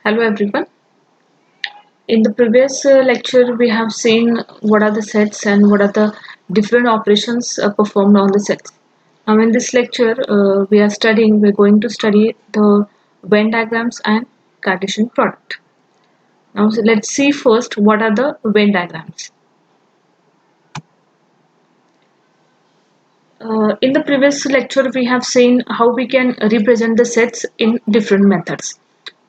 Hello everyone. In the previous lecture, we have seen what are the sets and what are the different operations performed on the sets. Now, in this lecture, we're going to study the Venn diagrams and Cartesian product. Now, let's see first what are the Venn diagrams. In the previous lecture, we have seen how we can represent the sets in different methods.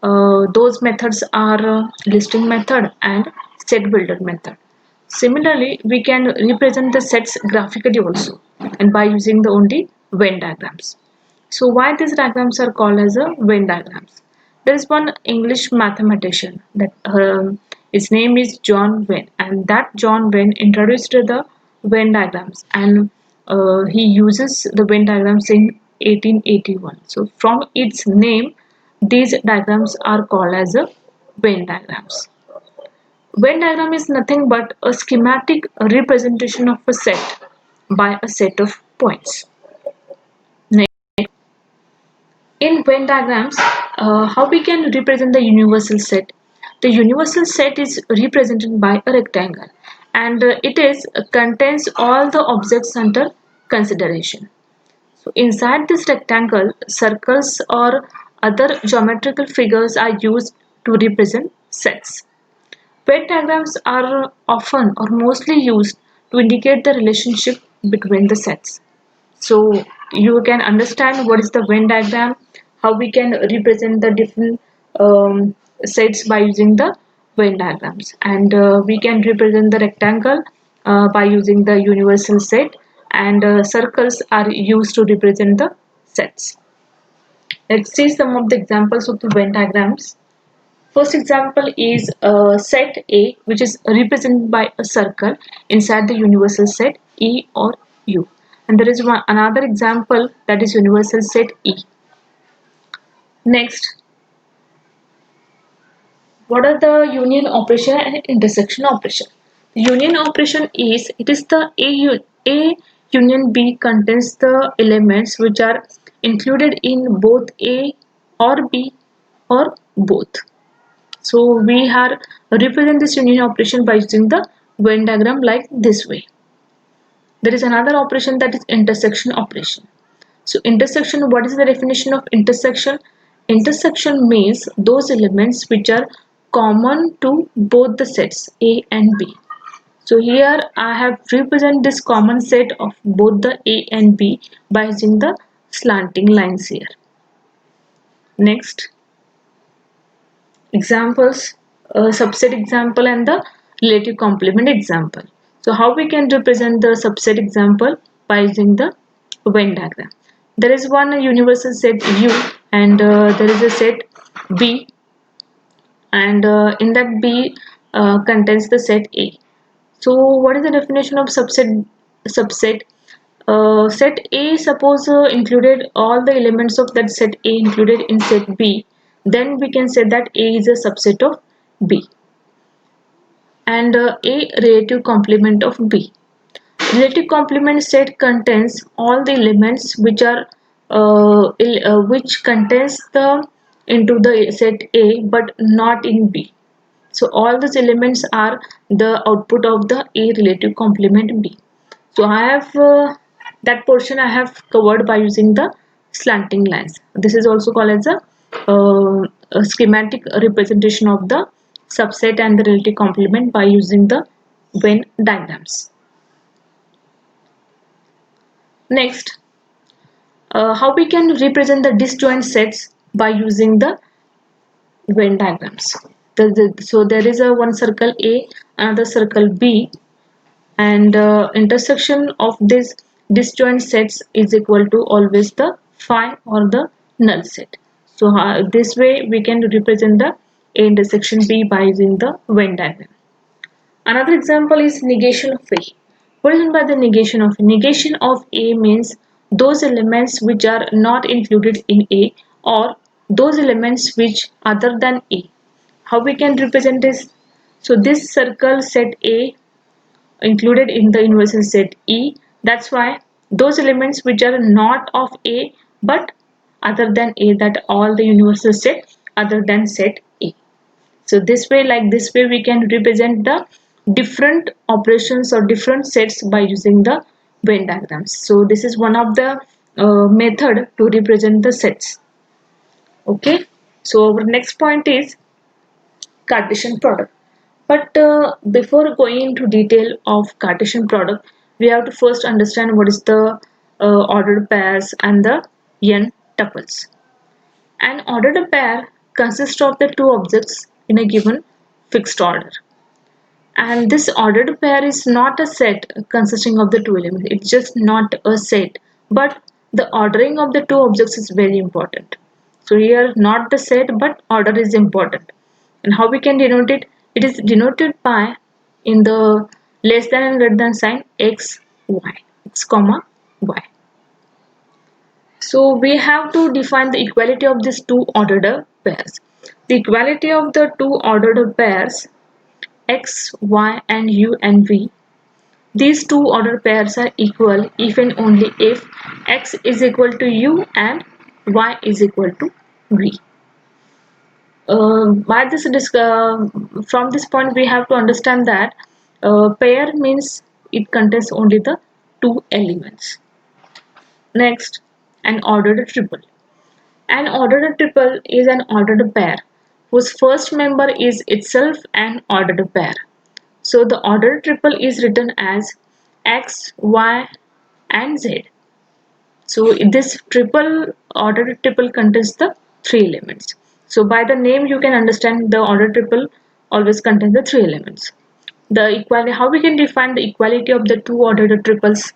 Those methods are listing method and set builder method. Similarly, we can represent the sets graphically also and by using the only Venn diagrams. So why these diagrams are called as a Venn diagrams? There is one English mathematician that his name is John Venn, and that John Venn introduced the Venn diagrams, and he uses the Venn diagrams in 1881. So from its name, these diagrams are called as a Venn diagrams. Venn diagram is nothing but a schematic representation of a set by a set of points. In Venn diagrams, how we can represent the universal set? The universal set is represented by a rectangle, and it is contains all the objects under consideration. So inside this rectangle, circles or other geometrical figures are used to represent sets. Venn diagrams are often or mostly used to indicate the relationship between the sets. So you can understand what is the Venn diagram, how we can represent the different sets by using the Venn diagrams, and we can represent the rectangle by using the universal set, and circles are used to represent the sets. Let's see some of the examples of the Venn diagrams. First example is set A, which is represented by a circle inside the universal set E or U. And there is another example that is universal set E. Next, what are the union operation and intersection operation? The union operation is, it is the A union B contains the elements which are included in both A or B or both. So we are represent this union operation by using the Venn diagram like this way. There is another operation that is intersection operation. So intersection, what is the definition of intersection? Intersection means those elements which are common to both the sets A and B. So here I have represent this common set of both the A and B by using the slanting lines here. Next, examples, subset example and the relative complement example. So how we can represent the subset example by using the Venn diagram. There is one universal set U, and there is a set B, and in that B contains the set A. So what is the definition of subset? Set A, suppose included all the elements of that set A included in set B, then we can say that A is a subset of B, and A relative complement of B. Relative complement set contains all the elements which are which contains the into the set A but not in B. So all these elements are the output of the A relative complement B. So I have that portion I have covered by using the slanting lines. This is also called as a schematic representation of the subset and the relative complement by using the Venn diagrams. Next, how we can represent the disjoint sets by using the Venn diagrams. So there is a one circle A, another circle B, and intersection of these disjoint sets is equal to always the phi or the null set. So this way we can represent the A intersection B by using the Venn diagram. Another example is negation of A. What is meant by the negation of A? Negation of A means those elements which are not included in A or those elements which other than A. How we can represent this? So this circle set A included in the universal set E. That's why those elements which are not of A but other than A, that all the universal set other than set A. So this way, like this way, we can represent the different operations or different sets by using the Venn diagrams. So this is one of the method to represent the sets. Okay, so our next point is Cartesian product. But before going into detail of Cartesian product, we have to first understand what is the ordered pairs and the n tuples. An ordered pair consists of the two objects in a given fixed order. And this ordered pair is not a set consisting of the two elements. It's just not a set. But the ordering of the two objects is very important. So here not the set but order is important. And how we can denote it? It is denoted by in the less than and greater than sign x, y, x comma y. So we have to define the equality of these two ordered pairs. The equality of the two ordered pairs x, y and u and v. These two ordered pairs are equal if and only if x is equal to u and y is equal to v. From this point we have to understand that pair means it contains only the two elements. Next, an ordered triple. An ordered triple is an ordered pair whose first member is itself an ordered pair. So the ordered triple is written as x, y and z. So this ordered triple contains the three elements. So by the name you can understand the ordered triple always contains the three elements. The equality, how we can define the equality of the two ordered triples?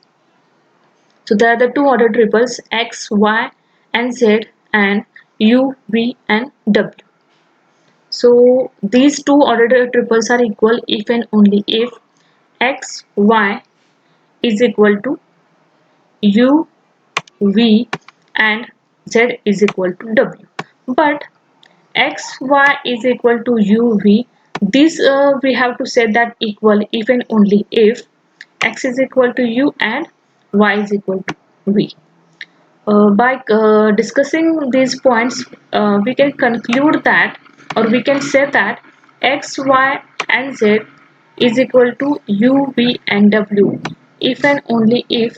So there are the two ordered triples x, y and z and u, v and w. So these two ordered triples are equal if and only if x, y is equal to u, v and z is equal to w. But x, y is equal to u, v. This we have to say that equal if and only if x is equal to u and y is equal to v. By discussing these points, we can conclude that, or we can say that x, y and z is equal to u, v and w if and only if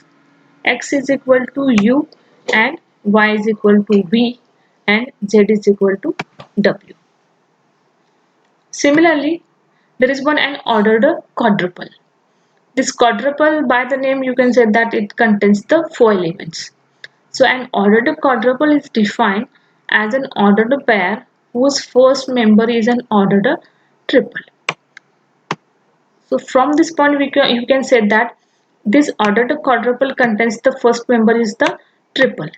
x is equal to u and y is equal to v and z is equal to w. Similarly, there is one an ordered quadruple. This quadruple, by the name you can say that it contains the four elements. So an ordered quadruple is defined as an ordered pair whose first member is an ordered triple. So from this point you can say that this ordered quadruple contains the first member is the triple,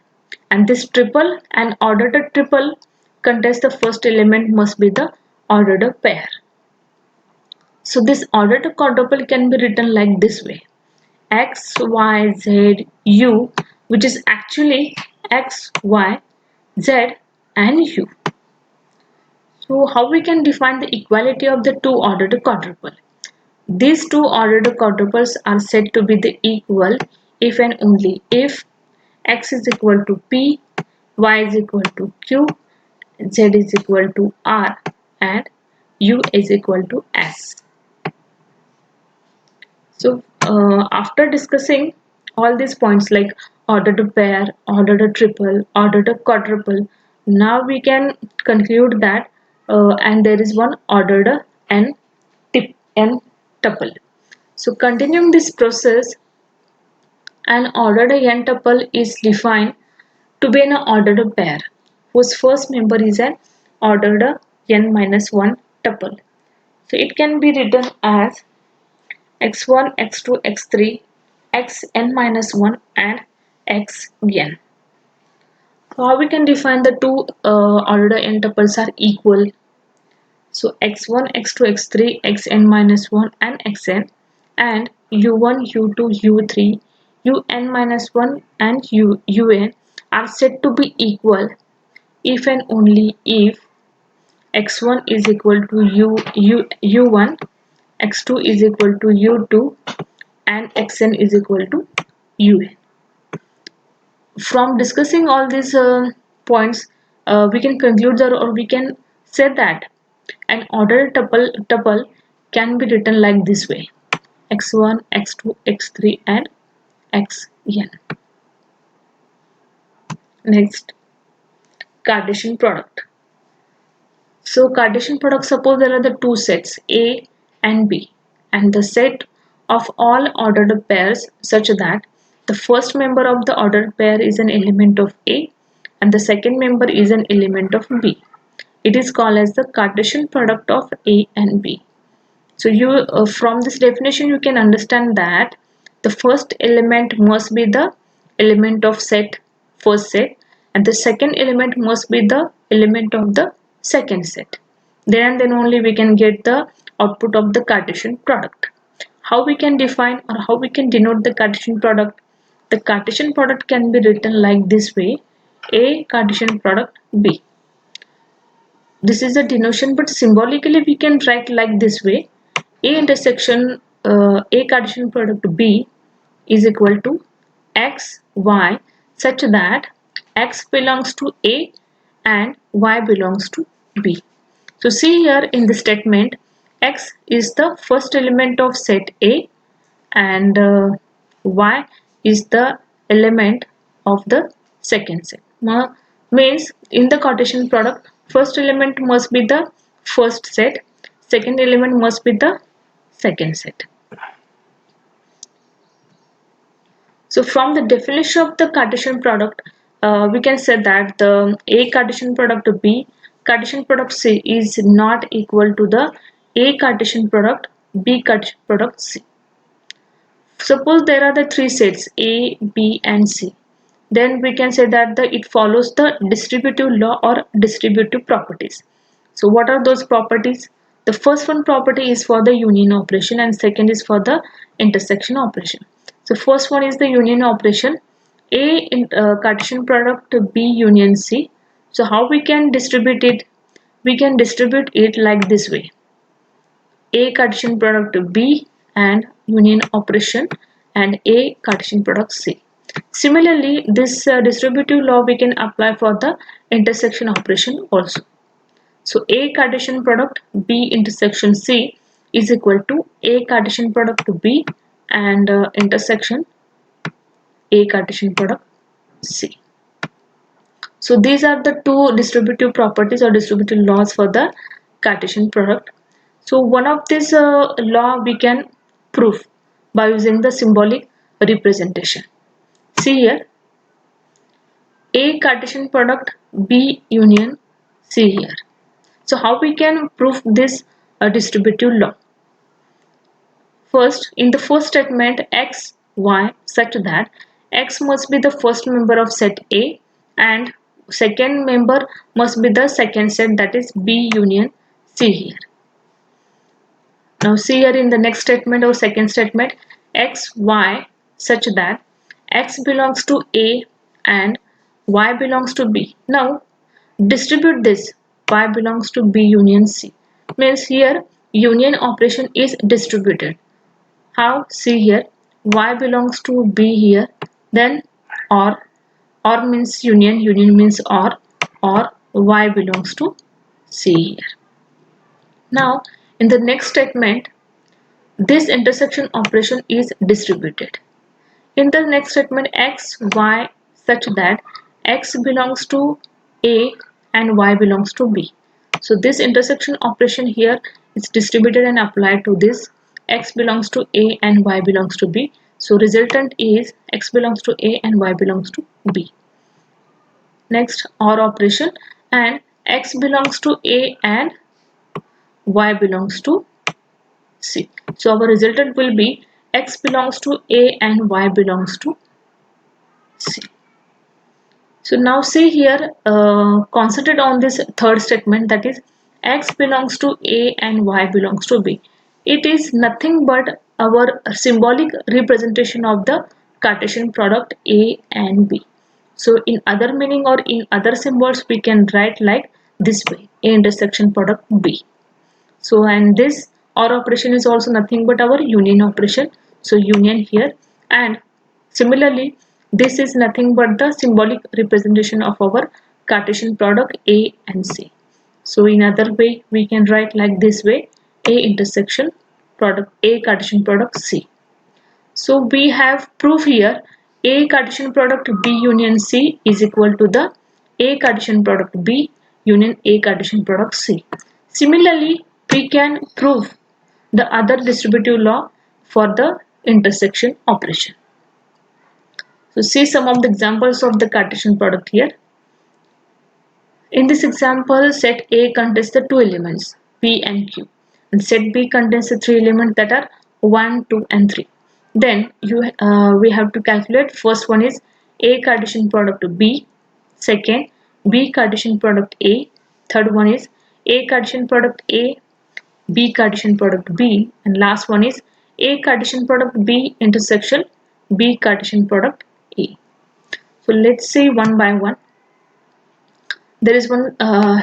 and this triple and ordered triple contains the first element must be the ordered pair. So this ordered quadruple can be written like this way: x, y, z, u, which is actually x, y, z and u. So how we can define the equality of the two ordered quadruple? These two ordered quadruples are said to be the equal if and only if x is equal to p, y is equal to q, z is equal to r and u is equal to s. So after discussing all these points like ordered pair, ordered triple, ordered quadruple, now we can conclude that and there is one ordered n tuple. So continuing this process, an ordered n tuple is defined to be an ordered pair whose first member is an ordered n minus 1 tuple. So it can be written as x1, x2, x3, xn minus 1 and xn. So how we can define the two ordered n tuples are equal? So x1, x2, x3, xn minus 1 and xn, and u1, u2, u3, un minus 1 and un are said to be equal if and only if x1 is equal to u1, x2 is equal to u2 and xn is equal to un. From discussing all these points, we can conclude that, or we can say that An ordered tuple can be written like this way: x1, x2, x3 and xn. Next, Cartesian product. So Cartesian product, suppose there are the two sets A and B, and the set of all ordered pairs such that the first member of the ordered pair is an element of A and the second member is an element of B. It is called as the Cartesian product of A and B. So you from this definition you can understand that the first element must be the element of first set, and the second element must be the element of the second set. Then and then only we can get the output of the Cartesian product. How we can define or how we can denote the Cartesian product? The Cartesian product can be written like this way: A Cartesian product B. This is a denotation, but symbolically we can write like this way: A intersection A Cartesian product B is equal to x y such that x belongs to A and y belongs to B. So see here in the statement, x is the first element of set A and y is the element of the second set. Means in the Cartesian product, first element must be the first set, second element must be the second set. So from the definition of the Cartesian product, we can say that the A Cartesian product B Cartesian product C is not equal to the A Cartesian product B Cartesian product C. Suppose there are the three sets A, B and C. Then we can say that it follows the distributive law or distributive properties. So what are those properties? The first one property is for the union operation and second is for the intersection operation. So first one is the union operation. A in Cartesian product B union C. So how we can distribute it? We can distribute it like this way: A Cartesian product B and union operation and A Cartesian product C. Similarly, this distributive law we can apply for the intersection operation also. So A Cartesian product B intersection C is equal to A Cartesian product B and intersection A Cartesian product C. So these are the two distributive properties or distributive laws for the Cartesian product. So one of this law we can prove by using the symbolic representation. See here, A Cartesian product B union C here. So how we can prove this distributive law? First, in the first statement x, y such that x must be the first member of set A and second member must be the second set, that is B union C here. Now see here in the next statement or second statement, x, y such that x belongs to A and y belongs to B. Now distribute this: y belongs to B union C. Means here union operation is distributed. How? See here, y belongs to B here, then or means union, union means or y belongs to C here. Now in the next statement, this intersection operation is distributed. In the next statement, x, y such that x belongs to A and y belongs to B. So this intersection operation here is distributed and applied to this: x belongs to A and y belongs to B. So resultant is x belongs to A and y belongs to B. Next, OR operation, and x belongs to A and y belongs to C. So our resultant will be x belongs to A and y belongs to C. So now see here, concentrate on this third statement, that is x belongs to A and y belongs to B. It is nothing but our symbolic representation of the Cartesian product A and B. So in other meaning or in other symbols we can write like this way: A intersection product B. So and this OR operation is also nothing but our union operation. So union here, and similarly this is nothing but the symbolic representation of our Cartesian product A and C. So in other way we can write like this way: A intersection product A Cartesian product C. So we have proof here: A Cartesian product B union C is equal to the A Cartesian product B union A Cartesian product C. Similarly, we can prove the other distributive law for the intersection operation. So see some of the examples of the Cartesian product here. In this example, set A contains the two elements P and Q, and set B contains the three elements that are 1, 2 and 3. Then we have to calculate. First one is A Cartesian product B, second B Cartesian product A, third one is A Cartesian product A, B Cartesian product B, and last one is A Cartesian product B intersection B Cartesian product A. So let's see one by one. There is one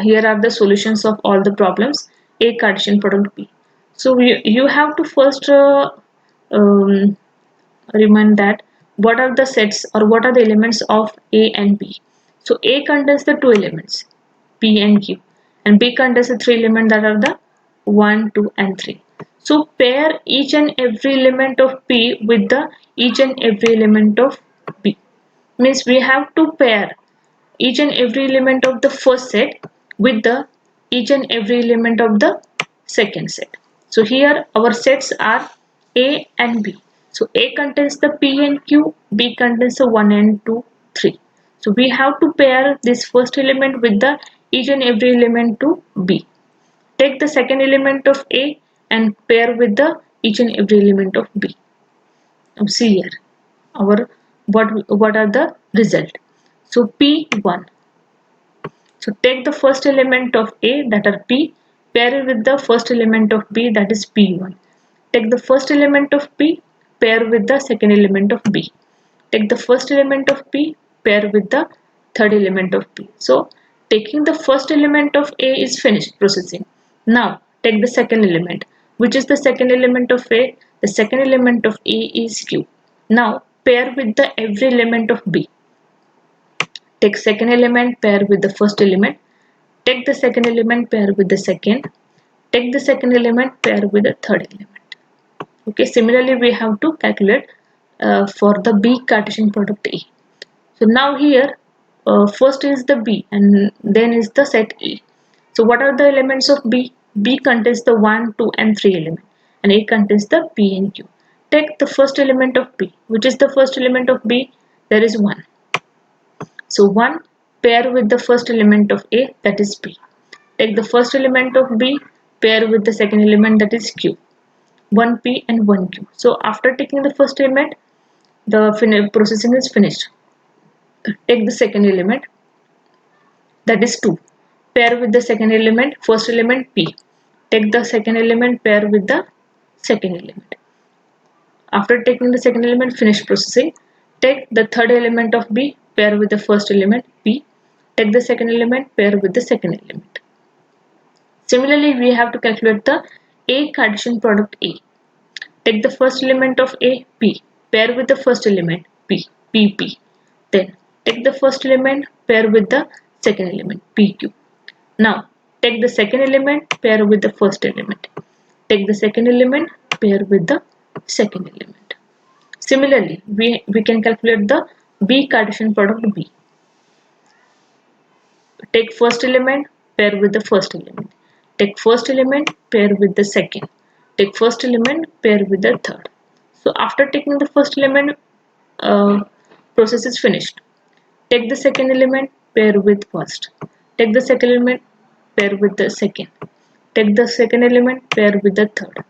here are the solutions of all the problems A Cartesian product B. So you have to first um, remind that what are the sets or what are the elements of A and B. So A contains the two elements P and Q, and B contains the three elements that are the 1, 2 and 3. So pair each and every element of P with the each and every element of B. Means we have to pair each and every element of the first set with the each and every element of the second set. So here our sets are A and B. So A contains the P and Q, B contains the 1 and 2, 3. So we have to pair this first element with the each and every element to B. Take the second element of A and pair with the each and every element of B. Now see here our what are the result. So P1. So take the first element of A, that are P, pair it with the first element of B, that is P1. Take the first element of P, pair with the second element of B. Take the first element of P, pair with the third element of P. So taking the first element of A is finished processing. Now take the second element. Which is the second element of A? The second element of A is Q. Now pair with the every element of B. Take second element, pair with the first element. Take the second element, pair with the second. Take the second element, pair with the third element. Okay, similarly we have to calculate for the B Cartesian product A. So now here first is the B and then is the set A. So what are the elements of B? B contains the 1, 2 and 3 element, and A contains the P and Q. Take the first element of B. Which is the first element of B? There is 1. So 1 pair with the first element of A, that is P. Take the first element of B, pair with the second element, that is Q. 1P and 1Q. So after taking the first element, the processing is finished. Take the second element, that is 2. Pair with the second element, first element P. Take the second element, pair with the second element. After taking the second element, finish processing. Take the third element of B, pair with the first element P. Take the second element, pair with the second element. Similarly, we have to calculate the A Cartesian product A. Take the first element of A, P. Pair with the first element P, PP. Then take the first element, pair with the second element PQ. Now take the second element, pair with the first element. Take the second element, pair with the second element. Similarly, we can calculate the B Cartesian product B. Take first element, pair with the first element. Take first element, pair with the second. Take first element, pair with the third. So after taking the first element, process is finished. Take the second element, pair with first. Take the second element, pair with the second. Take the second element, pair with the third.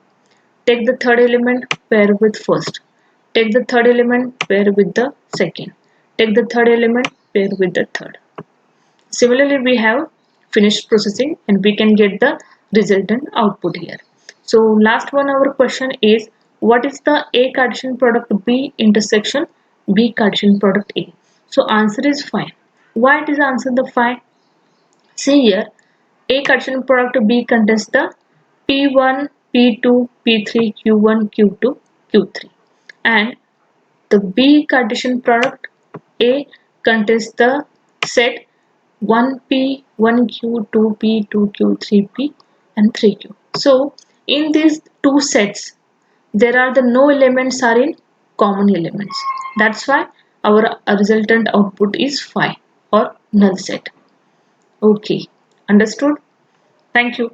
Take the third element, pair with first. Take the third element, pair with the second. Take the third element, pair with the third. Similarly, we have finished processing and we can get the resultant output here. So last one, our question is, what is the A Cartesian product B intersection B Cartesian product A? So answer is 5. Why it is answer the 5? See here, A Cartesian product B contains the P1, P2, P3, Q1, Q2, Q3, and the B Cartesian product A contains the set 1p, 1q, 2p, 2q, 3p and 3q. So in these two sets there are the no elements are in common elements. That's why our resultant output is 5 or null set. Okay, understood? Thank you.